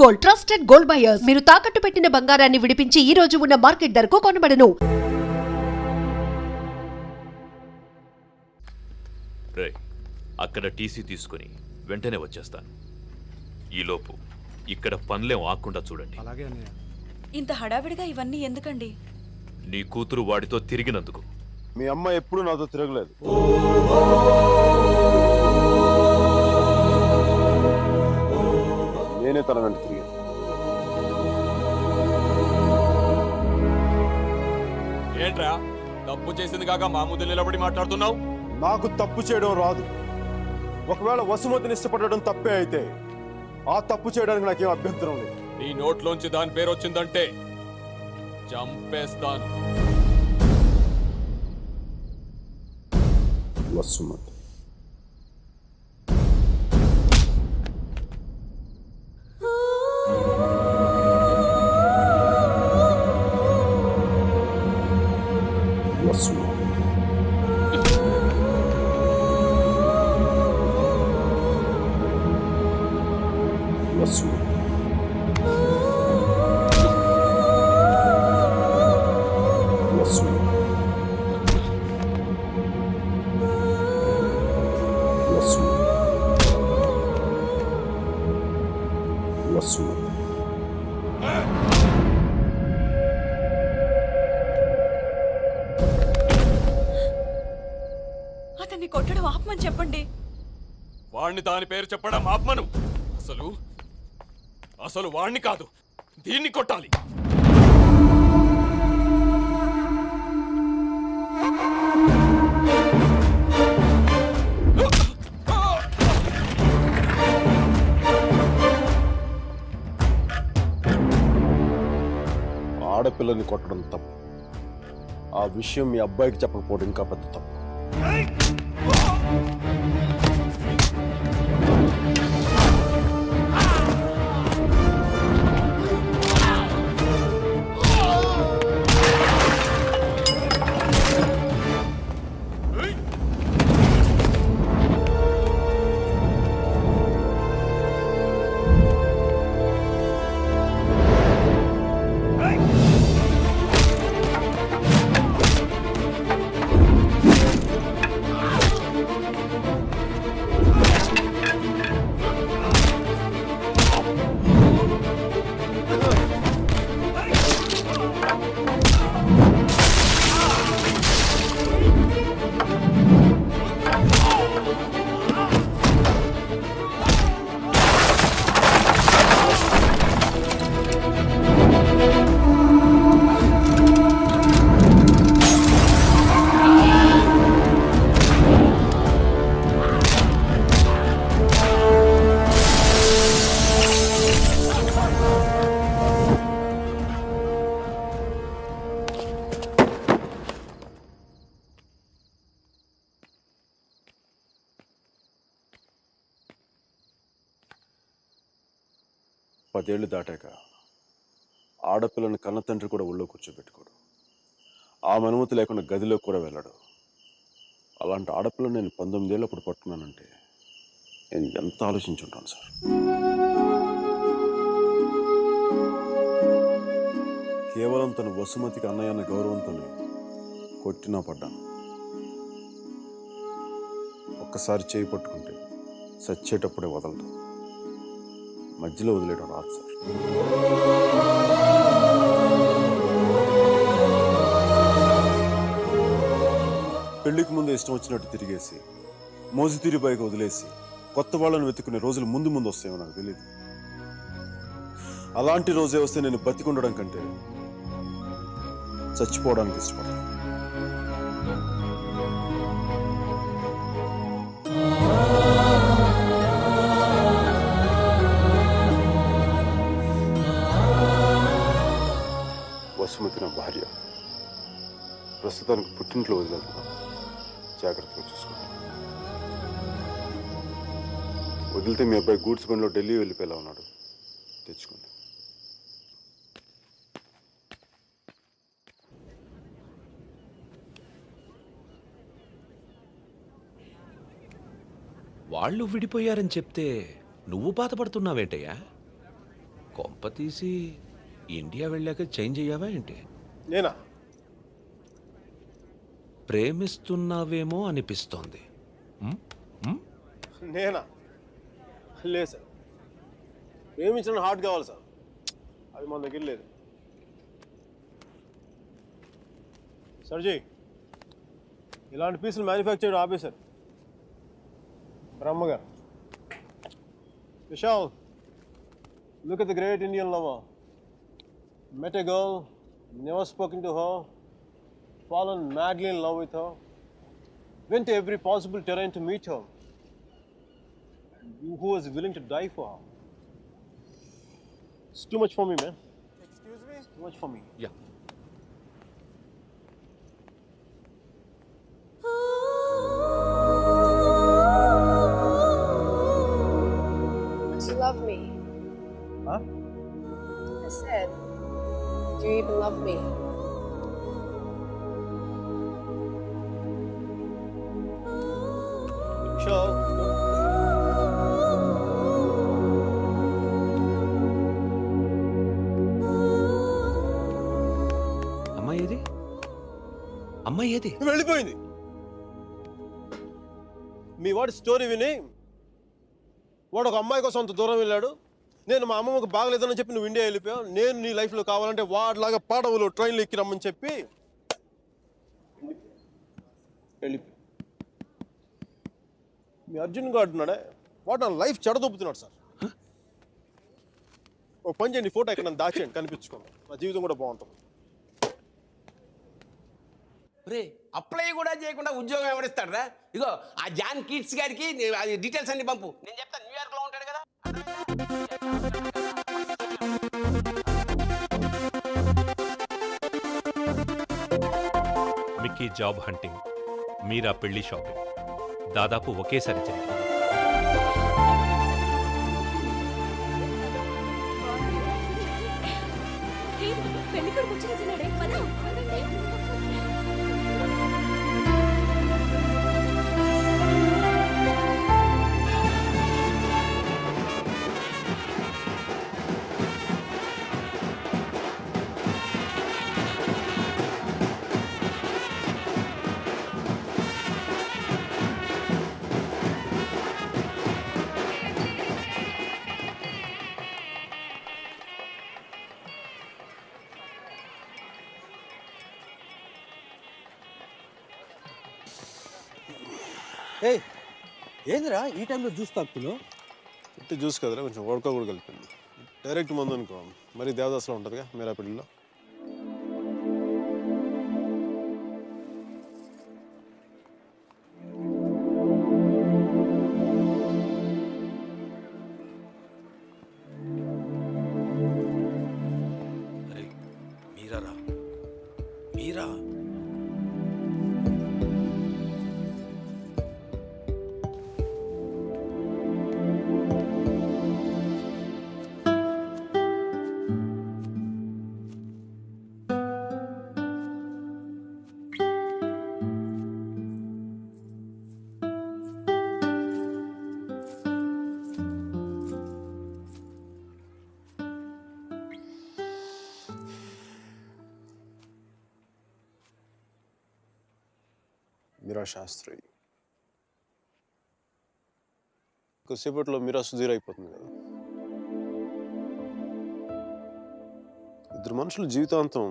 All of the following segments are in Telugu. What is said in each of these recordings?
Gold, trusted gold buyers. మీరు తాకట్టు పెట్టిన బంగారాన్ని విడిపించి ఈ రోజు ఉన్న మార్కెట్ ధరకు కొనబడను. రే, అక్కడ టీసీ తీసుకుని వెంటనే వచ్చేస్తాను. ఈలోపు ఇక్కడ పనులేం ఆకుండా చూడండి. అలాగే అన్నయ్య. ఇంత హడావిడిగా ఇవన్నీ ఎందుకండి? నీ కూతురు వాడితో తిరిగినందుకు. మీ అమ్మ ఎప్పుడు నాతో తిరగలేదు. నేనే తన వెంట తిరిగాను. ఏంట్రా తప్పు చేసింది కాక మామూలు నిలబడి మాట్లాడుతున్నావు? నాకు తప్పు చేయడం రాదు. ఒకవేళ వసుమతిని ఇష్టపడడం తప్పే అయితే ఆ తప్పు చేయడానికి నాకేం అభ్యంతరం లేదు. నీ నోట్లోంచి దాని పేరు వచ్చిందంటే చంపేస్తాను. వసుమతి అతన్ని కొట్టడం ఆపమని చెప్పండి. వాణ్ణి దాని పేరు చెప్పడం ఆత్మను. అసలు వాణ్ణి కాదు, దీన్ని కొట్టాలి. ఆడపిల్లని కొట్టడం తప్పు. ఆ విషయం మీ అబ్బాయికి చెప్పకపోవడం ఇంకా పెద్ద తప్పు. పదేళ్లు దాటాక ఆడపిల్లని కన్న తండ్రి కూడా ఒళ్ళో కూర్చోబెట్టుకోడు. ఆమె అనుమతి లేకుండా గదిలో కూడా వెళ్ళడు. అలాంటి ఆడపిల్లని నేను 19 ఏళ్ళప్పుడు పట్టుకున్నానంటే నేను ఎంత ఆలోచించుంటాను సార్. కేవలం తన వసుమతికి అన్నయ్య అన్న గౌరవంతోనే కొట్టినా పడ్డాను. ఒక్కసారి చేయి పట్టుకుంటే చచ్చేటప్పుడే వదలదు. మధ్యలో వదిలేయడం రాదు సార్. పెళ్లికి ముందు ఇష్టం వచ్చినట్టు తిరిగేసి మోజుతీరి పైకి వదిలేసి కొత్త వాళ్ళని వెతుక్కునే రోజులు ముందు ముందు వస్తాయో నాకు తెలియదు. అలాంటి రోజే వస్తే నేను బతికుండడం కంటే చచ్చిపోవడానికి ఇష్టపడతాను. వసుమతి నా భార్య. ప్రస్తుతానికి పుట్టింట్లో వదిలేస్తున్నాను. జాగ్రత్తగా చూసుకుంటాను. వదిలితే మీ అబ్బాయి గూడ్స్ బండిలో ఢిల్లీ వెళ్ళిపోయేలా ఉన్నాడు. తెచ్చుకోండి. వాళ్ళు విడిపోయారని చెప్తే నువ్వు బాధపడుతున్నావేంటయ్యా? కొంప తీసి ఇండియా వెళ్ళాక చేంజ్ అయ్యావా ఏంటి? నేనా? ప్రేమిస్తున్నావేమో అనిపిస్తోంది. ఉమ్, ఉమ్, నేనా? లేదు సార్, ప్రేమించిన హార్ట్ కావాలి సార్, అది మన దగ్గర లేదు. సర్జీ, ఇలాంటి పీసులు మ్యానుఫ్యాక్చర్ ఆపేశారు బ్రహ్మగారు. Vishal, look at the great Indian lover. Met a girl, never spoken to her, fallen madly in love with her, went to every possible terrain to meet her, and who was willing to die for her. It's too much for me, man. Excuse me? It's too much for me. Yeah. Do you love me? Huh? I said, do you even love me? Vishal. అమ్మాయి ఏది? అమ్మాయి ఏది? వెళ్ళిపోయింది. మీ వాడి స్టోరీ విని వాడు ఒక అమ్మాయి కోసం అంత దూరం వెళ్ళాడు, నేను మా అమ్మమ్మకు బాగలేదని చెప్పి నువ్వు ఇండియా వెళ్ళిపోయావు, నేను నీ లైఫ్లో కావాలంటే వాడిలాగా పాడవులు ట్రైన్లో ఎక్కి రమ్మని చెప్పి వెళ్ళిపోయి మీ అర్జున్ గారు అంటున్నాడే, వాడు నా లైఫ్ చెడదొప్పుతున్నాడు సార్. ఓ పని చేయండి, ఫోటో ఎక్కడ నన్ను దాచేయండి, కనిపించుకోండి, నా జీవితం కూడా బాగుంటుంది. రే అప్లై కూడా చేయకుండా ఉద్యోగం ఎవరిస్తాడరా? ఇగో ఆ జాన్ కిడ్స్ గారికి అది డీటెయిల్స్ అన్ని పంపు, నేను చెప్తాను. న్యూయార్క్ లో ఉంటాడు కదా. మిక్కీ జాబ్ హంటింగ్, మీరా పెళ్లి షాపింగ్ దాదాపు ఒకేసారి జరిగింది. పెళ్లికొడుకు వచ్చినట్టున్నాడే, పద. ఏయ్, ఏందిరా ఈ టైంలో జ్యూస్ తాగుతున్నావు? అంటే జ్యూస్ కదరా, కొంచెం వడక కూడా కలిపింది. డైరెక్ట్ మందు అనుకో మరి దేవదాస్లో ఉంటుందిగా మీరా పెళ్ళిలో. అరే మీరా రా, మీరా. మీరా శాస్త్రి కొద్దిసేపట్లో మీరా సుధీర్ అయిపోతుంది కదా. ఇద్దరు మనుషులు జీవితాంతం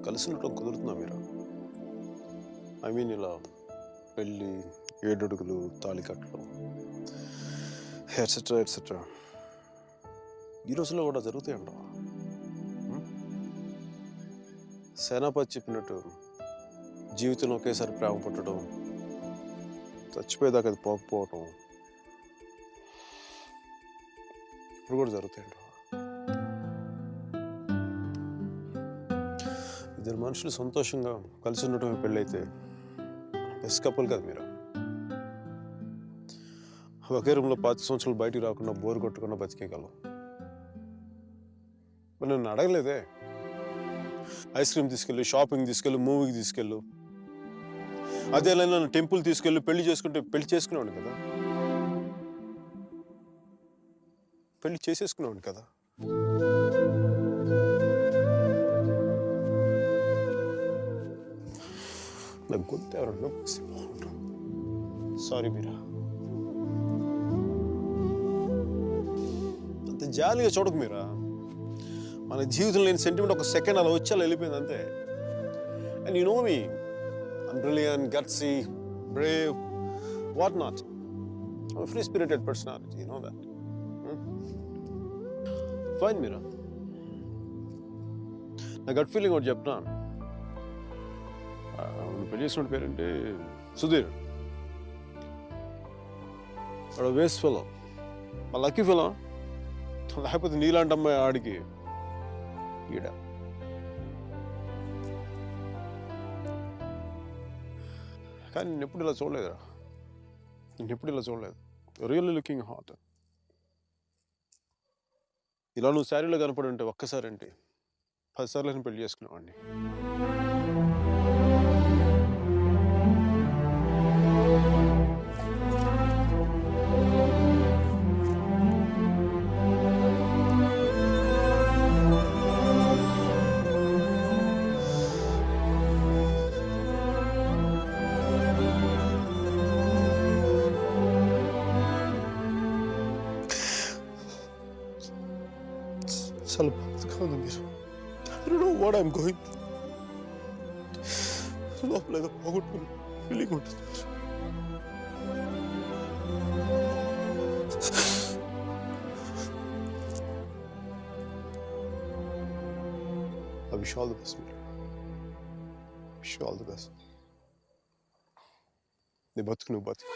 కలిసి ఉండటం కుదురుతుందా మీరా? ఐ మీన్ ఇలా పెళ్ళి, 7 అడుగులు, తాళికట్లు, ఎట్సెట్రా ఎట్సెట్రా ఈ రోజుల్లో కూడా జరుగుతాయంటావా? సేనాపతి చెప్పినట్టు జీవితంలో ఒకేసారి ప్రేమ పుట్టడం, చచ్చిపోయేదాకా అది పోకపోవటం ఇప్పుడు కూడా జరుగుతాయంట. ఇద్దరు మనుషులు సంతోషంగా కలిసి ఉండటం పెళ్ళైతే బెస్ట్ కపుల్ కదా మీరు. ఒకే రూమ్లో 5 సంవత్సరాలు బయటికి రాకుండా బోర్ కొట్టకుండా బతికేయగలం. మరి నన్ను అడగలేదే, ఐస్ క్రీమ్ తీసుకెళ్ళు, షాపింగ్ తీసుకెళ్ళు, మూవీకి తీసుకెళ్ళు, అదే నన్ను టెంపుల్ తీసుకెళ్ళి పెళ్లి చేసుకుంటే పెళ్లి చేసుకునేవాడిని కదా, పెళ్లి చేసేసుకునేవాడిని కదా. సారీ మీరా, అంత జాలిగా చూడకు మీరా. మన జీవితంలో లేని సెంటిమెంట్ ఒక సెకండ్ అలా వచ్చి అలా వెళ్ళిపోయింది అంతే. And you know me, I'm brilliant, gutsy, brave, what not. I'm free spirited personality, you know that. Fine Meera, నా గట్ ఫీలింగ్ ఒకటి చెప్తున్నా. పెళ్లి చేసిన పేరేంటి? సుధీర్. వాడు వేస్ట్ ఫెలో, మా లక్కీ ఫెలో. లేకపోతే నీలాంటి అమ్మాయి ఆడికి ఈడ. కానీ నేను ఎప్పుడు ఇలా చూడలేదురా, నేను ఎప్పుడు ఇలా చూడలేదు. Really looking hot. ఇలా నువ్వు శారీలో కనపడి ఉంటే ఒక్కసారి అంటే 10 సార్లు నేను పెళ్లి చేసుకునేవాడిని. చాలా బాధగా ఉంది మీరు. I don't know what I'm going through. లోపల ఏదో పోగొట్టుకుని ఫీలింగ్ ఉంటుంది. I wish you all the best, Mira. Wish you all the best. నీ బతుకు నువ్వు బతుకు.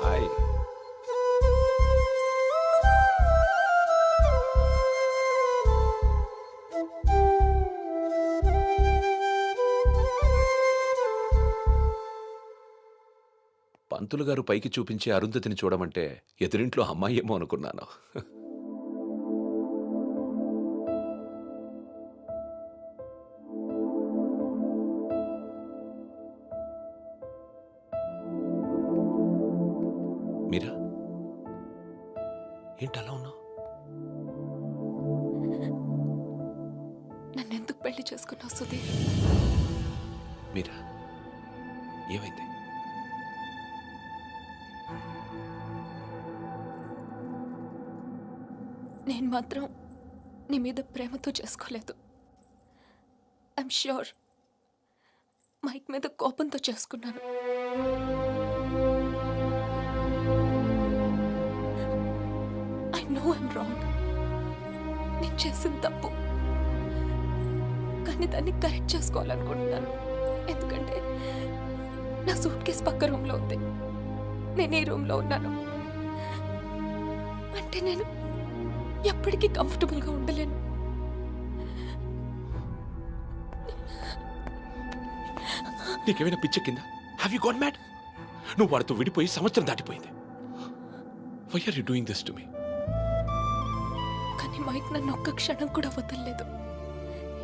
హాయ్. పంతులు గారు పైకి చూపించే అరుంధతిని చూడమంటే ఎదురింట్లో అమ్మాయి ఏమో అనుకున్నాను. మీరా, ఏంటి అలా ఉన్నావు? నన్నెందుకు పెళ్లి చేసుకున్నావు సుధీర్? మీరా, ఏమైంది? నేను మాత్రం నీ మీద ప్రేమతో చేసుకోలేదు. ఐఎమ్ ష్యూర్ మైక్ మీద కోపంతో చేసుకున్నాను. I know I'm wrong. నేను చేసిన తప్పు, కానీ దాన్ని కరెక్ట్ చేసుకోవాలనుకుంటున్నాను. ఎందుకంటే నా సూట్ కేసు పక్క రూమ్లో ఉంది, నేను ఈ రూమ్లో ఉన్నాను. అంటే నేను ఎప్పటికీ కంఫర్టబుల్గా ఉండలేను. నీకేమైనా పిచ్చెక్కిందా? Have you got mad? నువ్వు వాడితో విడిపోయి సంవత్సరం దాటిపోయింది. Why are you doing this to me? కానీ మైక్ నన్ను ఒక్క క్షణం కూడా వదలలేదు.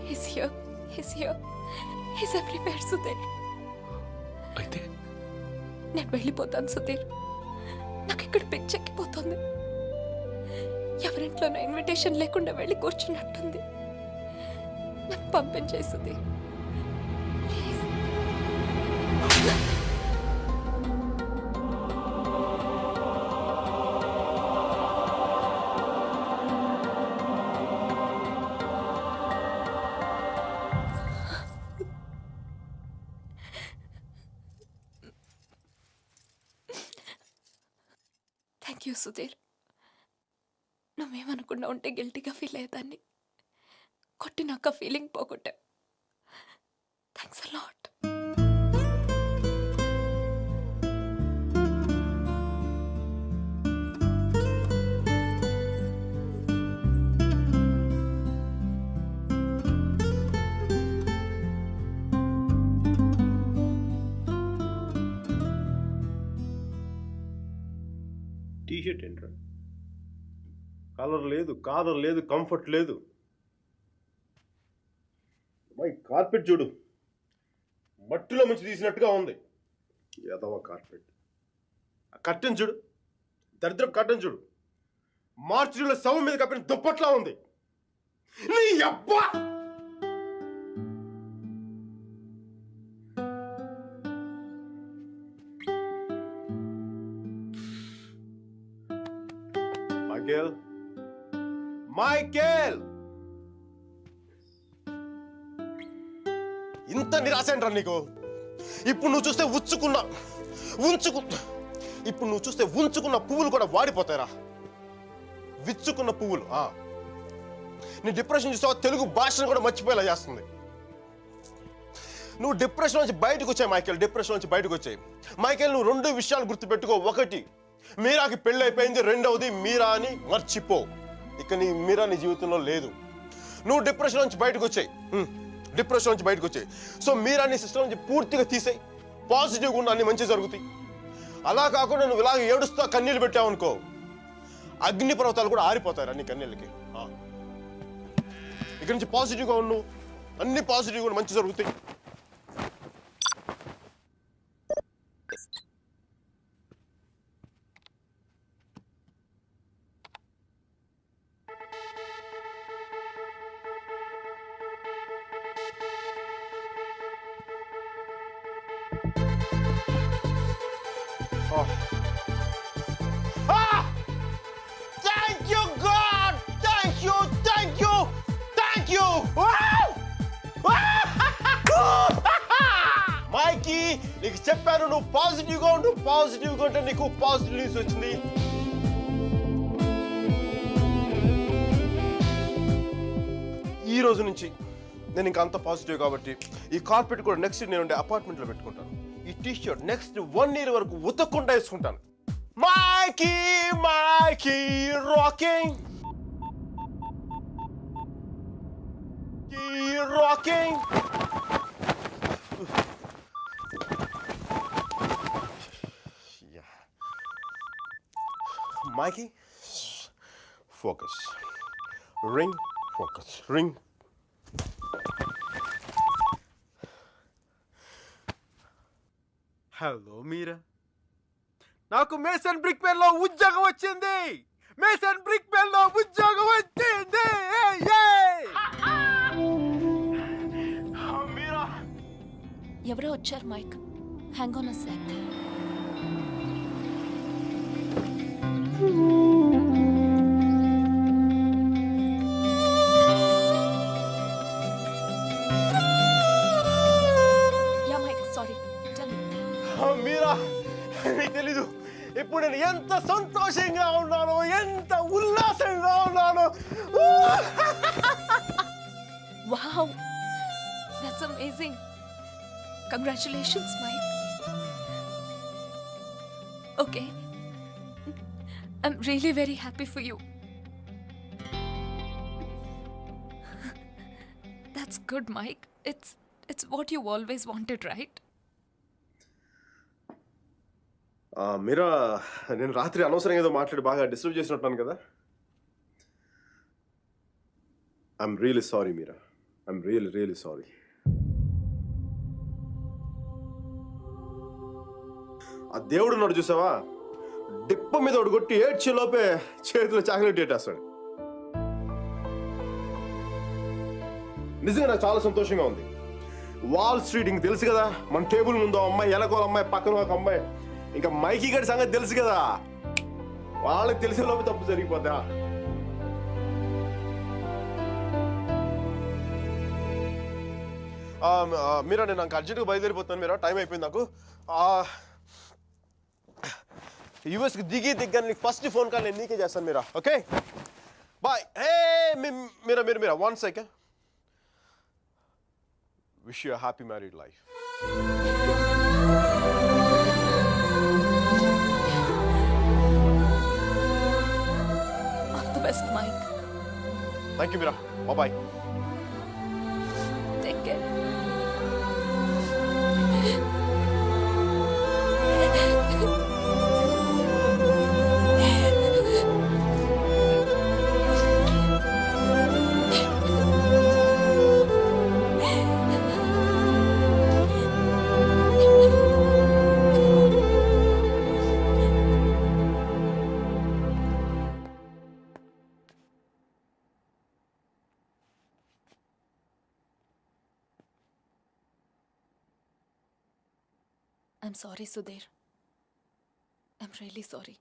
He's here, he's everywhere, Sudheer. అయితే నేను వెళ్ళిపోతాను సుధీర్. నాకు ఇక్కడ పిచ్చెక్కిపోతుంది. ఎవరింట్లోనో ఇన్విటేషన్ లేకుండా వెళ్ళి కూర్చున్నట్టుంది. నన్ను పంపించేయి Sudheer, please. Thank you Sudheer. నువ్వేమనుకుండా ఉంటే గిల్టీగా ఫీల్ అయ్యేదాన్ని. కొట్టినాక ఫీలింగ్ పోగొట్టా. Thanks a lot. ఏంట్రా కలర్ లేదు, కాలర్ లేదు, కంఫర్ట్ లేదు. మై కార్పెట్ చూడు, మట్టిలో ముంచి తీసినట్టుగా ఉంది. ఏదవ కార్పెట్. ఆ కట్టెన్ చూడు, దరిద్రం కట్టెన్ చూడు, మార్చిలో శవం మీద కప్పిన దుప్పట్లా ఉంది. నీ అబ్బా మైకేల్, మైకేల్, ఇంత నిరాశ ఏంట్రా నీకు? ఇప్పుడు నువ్వు చూస్తే ఇప్పుడు నువ్వు చూస్తే ఉంచుకున్న పువ్వులు కూడా వాడిపోతాయిరా. విచ్చుకున్న పువ్వులు. నీ డిప్రెషన్ చూస్తావా? తెలుగు భాషను కూడా మర్చిపోయేలా చేస్తుంది. నువ్వు డిప్రెషన్ నుంచి బయటకు వచ్చాయి మైకేల్, డిప్రెషన్ నుంచి బయటకు వచ్చాయి మైకేల్. నువ్వు 2 విషయాలు గుర్తుపెట్టుకో. 1, మీరాకి పెళ్ళి అయిపోయింది. 2వది, మీరా అని మర్చిపో. ఇక మీరా నీ జీవితంలో లేదు. నువ్వు డిప్రెషన్ నుంచి బయటకు వచ్చాయి, డిప్రెషన్ నుంచి బయటకు వచ్చాయి. సో మీరా నీ సిస్టమ్ నుంచి పూర్తిగా తీసేయి. పాజిటివ్గా ఉన్న అన్ని మంచి జరుగుతాయి. అలా కాకుండా నువ్వు ఇలాగ ఏడుస్తా కన్నీళ్ళు పెట్టావు అనుకో, అగ్ని పర్వతాలు కూడా ఆరిపోతాయి నీ కన్నీళ్ళకి. ఇక్కడి నుంచి పాజిటివ్గా ఉండు, అన్ని పాజిటివ్గా ఉండి మంచి జరుగుతాయి. Thank you, God! Thank you! Thank you! Thank you! మైకీ, నీకు చెప్పాను నువ్వు పాజిటివ్గా ఉండు, పాజిటివ్గా ఉంటే నీకు పాజిటివ్ న్యూస్ వచ్చింది. ఈ రోజు నుంచి నేను ఇంకా అంత పాజిటివ్ కాబట్టి ఈ కార్పెట్ కూడా నెక్స్ట్ నేను ఉండే అపార్ట్మెంట్లో పెట్టుకుంటాను. ఈ టీ షర్ట్ నెక్స్ట్ 1 year వరకు ఉతకకుండా వేసుకుంటాను. Mikey, Mikey rocking, rocking. Mikey, focus, ring, focus, ring. Hello Meera, నాకు మేసన్ బ్రిక్ పెన్ లో ఉద్యోగం వచ్చింది. మేసన్ బ్రిక్ పెన్ లో ఉద్యోగం వచ్చింది. మీరా, ఎవరో వచ్చారు Mike. Hang on a sec. Yeah Mike, sorry. Tell me. Meera, నీకు తెలీదు ఇప్పుడు నేను ఎంత సంతోషంగా ఉన్నానో, ఎంత ఉల్లాసంగా ఉన్నానో. Wow, that's amazing. Congratulations, Mike. Okay, I'm really very happy for you. That's good, Mike. It's what you always wanted, right? మీరా, నేను రాత్రి అనవసరంగా ఏదో మాట్లాడి బాగా డిస్టర్బ్ చేసినట్టున్నాను కదా. I'm really sorry Meera, I'm really sorry. ఆ దేవుడు ఉన్నాడు చూసావా, డిప్ప మీద ఒకటి కొట్టి ఏడ్చే లోపే చేతిలో చాక్లెట్ ఏటేస్తాడు. నిజంగా నాకు చాలా సంతోషంగా ఉంది. వాల్ స్ట్రీట్ ఇంక తెలుసు కదా, మన టేబుల్ ముందు అమ్మాయి, ఎలకోల అమ్మాయి, పక్కన ఒక అమ్మాయి, ఇంకా మైకీ గారి సంగతి తెలుసు కదా, వాళ్ళకి తెలిసే లోపు తప్పు జరిగిపోద్దా. మీరా, నేను నాకు అర్జెంట్గా బయలుదేరిపోతాను. మీరా, టైం అయిపోయింది నాకు. యూఎస్కి దిగ్గా నీకు ఫస్ట్ ఫోన్ కాల్ నేను నీకే చేస్తాను Meera. Okay, bye. Hey Meera, 1 second. Wish you happy married life. All the best, Mike. Thank you, Mira. Bye-bye. Take care. I'm sorry Sudheer. I'm really sorry.